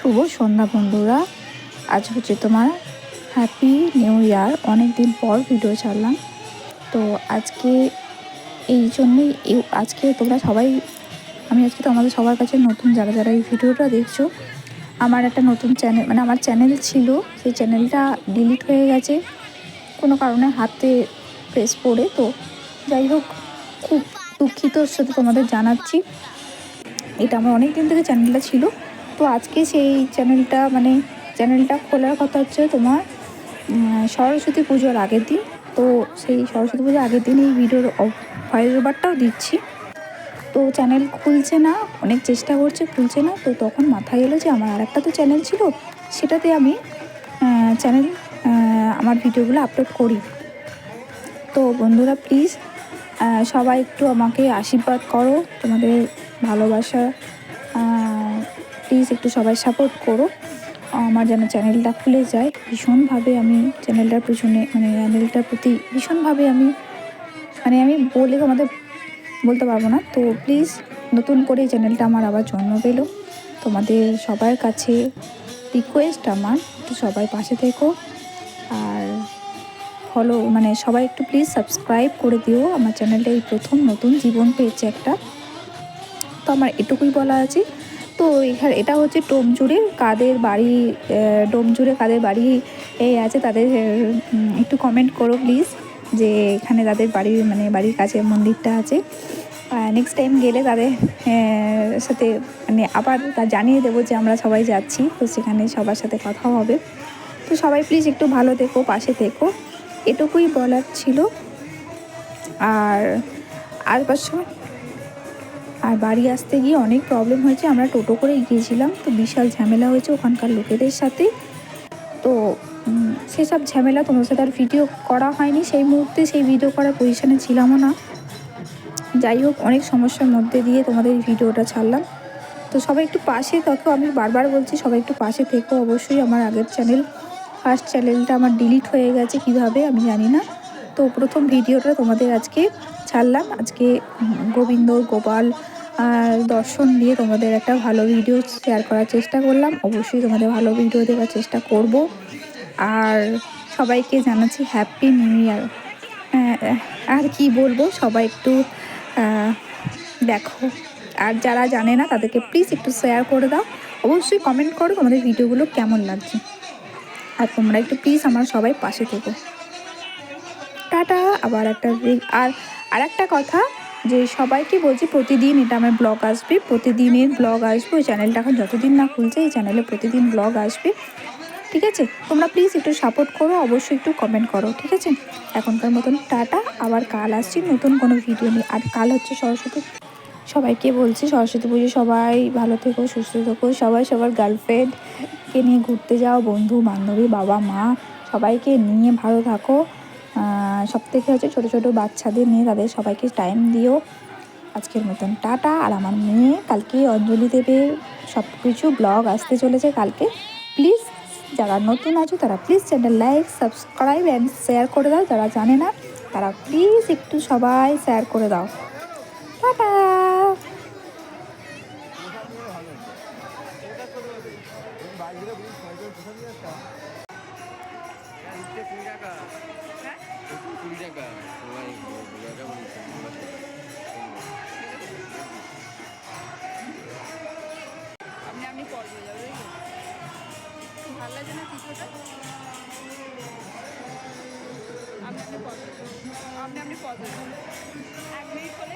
শুভ সন্ধ্যা বন্ধুরা। আজ হচ্ছে তোমার হ্যাপি নিউ ইয়ার। অনেক দিন পর ভিডিও ছাড়লাম, তো আজকে এই জন্যই আজকে তোমরা সবাই, আমি আজকে তোমাদের সবার কাছে নতুন, যারা যারা এই ভিডিওটা দেখছো, আমার একটা নতুন চ্যানেল, মানে আমার চ্যানেল ছিল, সেই চ্যানেলটা ডিলিট হয়ে গেছে কোনো কারণে, হাতে প্রেস পড়ে। তো যাই হোক, খুব দুঃখিত সাথে তোমাদের জানাচ্ছি। এটা আমার অনেক দিন থেকে চ্যানেলটা ছিল, তো আজকে সেই চ্যানেলটা খোলার কথা হচ্ছে তোমার সরস্বতী পুজোর আগের দিন। তো সেই সরস্বতী পুজোর আগের দিন এই ভিডিওর ভয়েস ওভারটাও দিচ্ছি। তো চ্যানেল খুলছে না, অনেক চেষ্টা করছে, খুলছে না। তো তখন মাথায় এলো যে আমার আরেকটা তো চ্যানেল ছিল, সেটাতে আমি আমার ভিডিওগুলো আপলোড করি। তো বন্ধুরা প্লিজ সবাই একটু আমাকে আশীর্বাদ করো, তোমাদের ভালোবাসা প্লিজ একটু সবাই সাপোর্ট করো আমার, যেন চ্যানেলটা খুলে যায়। ভীষণভাবে আমি চ্যানেলটার পিছনে, চ্যানেলটার প্রতি ভীষণভাবে আমি বলে তোমাদের বলতে পারবো না। তো প্লিজ নতুন করে এই চ্যানেলটা আমার আবার জন্ম পেল, তোমাদের সবার কাছে রিকোয়েস্ট আমার, একটু সবাই পাশে থেকো আর ফলো, সবাই একটু প্লিজ সাবস্ক্রাইব করে দিও আমার চ্যানেলটা। এই প্রথম নতুন জীবন পেয়েছে একটা, তো আমার এটুকুই বলা আছে। তো এখানে এটা হচ্ছে ডোমজুড়ে কাদের বাড়ি এই আছে, তাদের একটু কমেন্ট করো প্লিজ, যে এখানে তাদের বাড়ির কাছে মন্দিরটা আছে। নেক্সট টাইম গেলে তাদের সাথে আবার জানিয়ে দেবো যে আমরা সবাই যাচ্ছি, তো সেখানে সবার সাথে কথা হবে। তো সবাই প্লিজ একটু ভালো থেকো, পাশে থেকো, এটুকুই বলার ছিল। আর আসবার সময় আর বাড়ি আসতে গিয়ে অনেক প্রবলেম হয়েছে, আমরা টোটো করে গিয়েছিলাম, তো বিশাল ঝামেলা হয়েছে ওখানকার লোকেদের সাথে। তো সেসব ঝামেলা তোমার সাথে আর ভিডিও করা হয়নি, সেই মুহূর্তে সেই ভিডিও করার পজিশানে ছিলামও না। যাই হোক, অনেক সমস্যার মধ্যে দিয়ে তোমাদের এই ভিডিওটা ছাড়লাম। তো সবাই একটু পাশে থাকো, আমি বারবার বলছি সবাই একটু পাশে থেকো অবশ্যই। আমার আগের ফার্স্ট চ্যানেলটা আমার ডিলিট হয়ে গেছে, কিভাবে আমি জানি না। তো প্রথম ভিডিওটা তোমাদের আজকে ছাড়লাম। আজকে গোপাল দর্শন দিয়ে তোমাদের একটা ভালো ভিডিও শেয়ার করার চেষ্টা করলাম। অবশ্যই তোমাদের ভালো ভিডিও দেওয়ার চেষ্টা করব। আর সবাইকে জানাচ্ছি হ্যাপি নিউ ইয়ার। আর কি বলবো, সবাই একটু দেখো, আর যারা জানে না তাদেরকে প্লিজ একটু শেয়ার করে দাও। অবশ্যই কমেন্ট করো তোমাদের ভিডিওগুলো কেমন লাগছে, আর তোমরা একটু প্লিজ আমার সবাই পাশে থেকো। টাটা। আবার আর একটা কথা, যে সবাইকে বলছি প্রতিদিন এটা আমার ব্লগ আসবে, প্রতিদিনের ব্লগ আসবে। ওই চ্যানেলটা এখন যতদিন না খুলছে, এই চ্যানেলে প্রতিদিন ব্লগ আসবে, ঠিক আছে? তোমরা প্লিজ একটু সাপোর্ট করো, অবশ্যই একটু কমেন্ট করো, ঠিক আছে? এখনকার মতন টাটা। আবার কাল আসছি নতুন কোনো ভিডিও নিয়ে। আর কাল হচ্ছে সরস্বতী, সবাইকে বলছি সরস্বতী পুজো, সবাই ভালো থেকো, সুস্থ থেকো, সবাই সবার গার্লফ্রেন্ডকে নিয়ে ঘুরতে যাও, বন্ধু বান্ধবী, বাবা মা সবাইকে নিয়ে ভালো থাকো। সব থেকে হচ্ছে ছোটো ছোটো বাচ্চাদের নিয়ে তাদের সবাইকে টাইম দিও। আজকের মতন টাটা। আর আমার মেয়ে কালকে অঞ্জলি দেবে, সব কিছু ব্লগ আসতে চলেছে কালকে। প্লিজ যারা নতুন আছো তারা please channel like, subscribe and share করে দাও। যারা জানে না তারা প্লিজ একটু সবাই শেয়ার করে দাও। টাটা। আপনি পজ হয়ে যাবে, ভালো লাগছে না কিছুটা। আপনি পজ হয়ে যাবেন, 1 মিনিট হলে